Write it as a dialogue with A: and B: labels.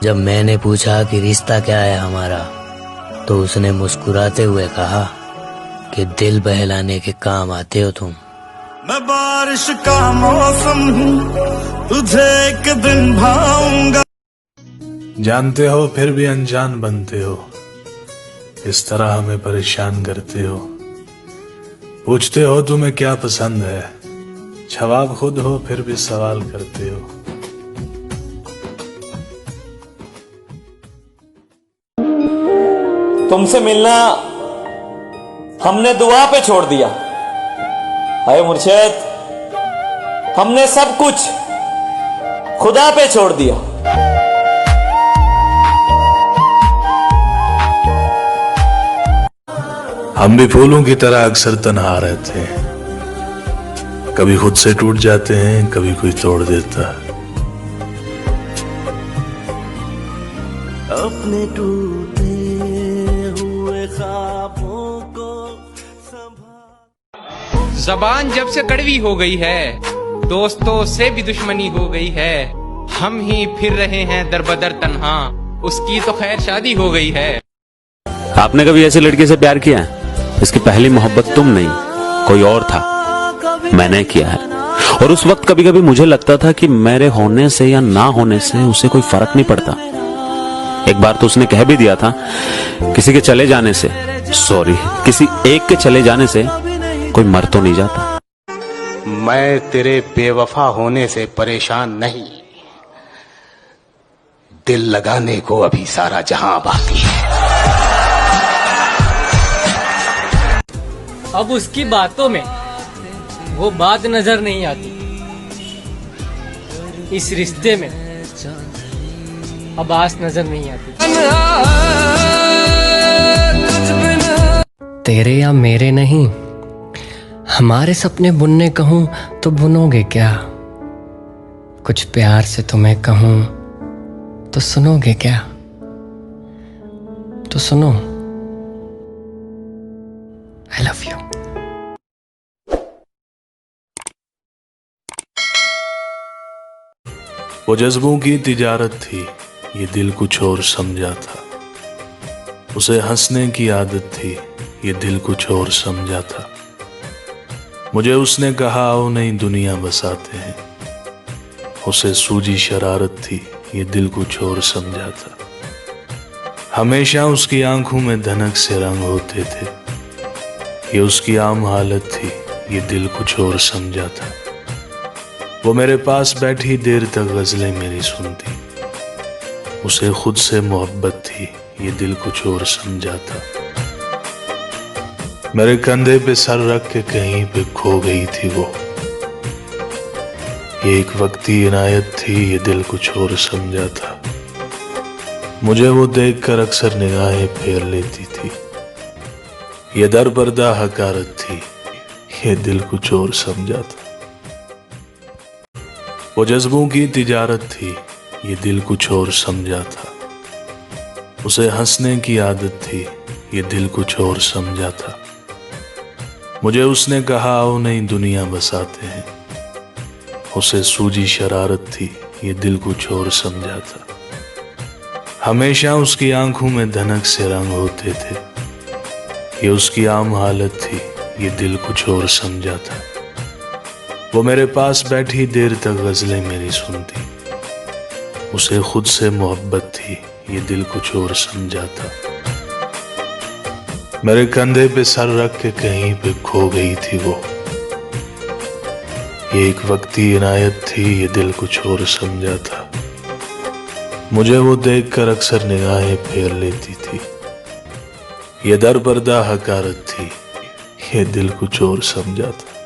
A: जब मैंने पूछा कि रिश्ता क्या है हमारा, तो उसने मुस्कुराते हुए कहा कि दिल बहलाने के काम आते हो तुम।
B: मैं बारिश का मौसम हूँ, तुझे एक दिन भाऊंगा।
C: जानते हो फिर भी अनजान बनते हो, इस तरह हमें परेशान करते हो। पूछते हो तुम्हें क्या पसंद है, जवाब खुद हो फिर भी सवाल करते हो।
D: तुमसे मिलना हमने दुआ पे छोड़ दिया। हाय मुर्शिद, हमने सब कुछ खुदा पे छोड़ दिया।
C: हम भी फूलों की तरह अक्सर तन्हा रहते हैं, कभी खुद से टूट जाते हैं, कभी कोई तोड़ देता है।
B: अपने टूटे हुए ख्वाबों को संभाल।
E: जबान जब से कड़वी हो गई है, दोस्तों से भी दुश्मनी हो गई है। हम ही फिर रहे हैं दरबदर तन्हा, उसकी तो खैर शादी हो गई है।
F: आपने कभी ऐसी लड़की से प्यार किया है? इसकी पहली मोहब्बत तुम नहीं, कोई और था, मैंने किया है। और उस वक्त कभी कभी मुझे लगता था कि मेरे होने से या ना होने से उसे कोई फर्क नहीं पड़ता। एक बार तो उसने कह भी दिया था, किसी के चले जाने से, किसी एक के चले जाने से कोई मर तो नहीं जाता।
G: मैं तेरे बेवफा होने से परेशान नहीं, दिल लगाने को अभी सारा जहां बाकी है।
H: अब उसकी बातों में वो बात नजर नहीं आती, इस रिश्ते में अब आस नजर नहीं आती। तेरे या मेरे नहीं, हमारे सपने बुनने कहूं तो बुनोगे क्या? कुछ प्यार से तुम्हें कहूं तो सुनोगे क्या? तो सुनो, I love you।
C: वो जज्बों की तिजारत थी, ये दिल कुछ और समझा था। उसे हंसने की आदत थी, ये दिल कुछ और समझा था। मुझे उसने कहा आओ नई दुनिया बसाते हैं, उसे सूझी शरारत थी, ये दिल कुछ और समझा था। हमेशा उसकी आंखों में धनक से रंग होते थे, ये उसकी आम हालत थी, ये दिल कुछ और समझा था। वो मेरे पास बैठी देर तक गजलें मेरी सुनती, उसे खुद से मोहब्बत थी, ये दिल कुछ और समझा था। मेरे कंधे पे सर रख के कहीं पे खो गई थी वो, ये एक वक्ती इनायत थी, ये दिल कुछ और समझा था। मुझे वो देखकर अक्सर निगाहें फेर लेती थी, ये दर पर्दा हकारत थी, ये दिल कुछ और समझा था। वो जज्बों की तिजारत थी, ये दिल कुछ और समझा था। उसे हंसने की आदत थी, ये दिल कुछ और समझा था। मुझे उसने कहा आओ नई दुनिया बसाते हैं, उसे सूझी शरारत थी, ये दिल कुछ और समझा था। हमेशा उसकी आंखों में धनक से रंग होते थे, ये उसकी आम हालत थी, ये दिल कुछ और समझा था। वो मेरे पास बैठी देर तक गजलें मेरी सुनती, उसे खुद से मोहब्बत थी, ये दिल कुछ और समझा था। मेरे कंधे पे सर रख के कहीं पे खो गई थी वो, ये एक वक्ती इनायत थी, ये दिल कुछ और समझा था। मुझे वो देखकर अक्सर निगाहें फेर लेती थी, ये दर पर्दा हकारत थी, ये दिल कुछ और समझा था।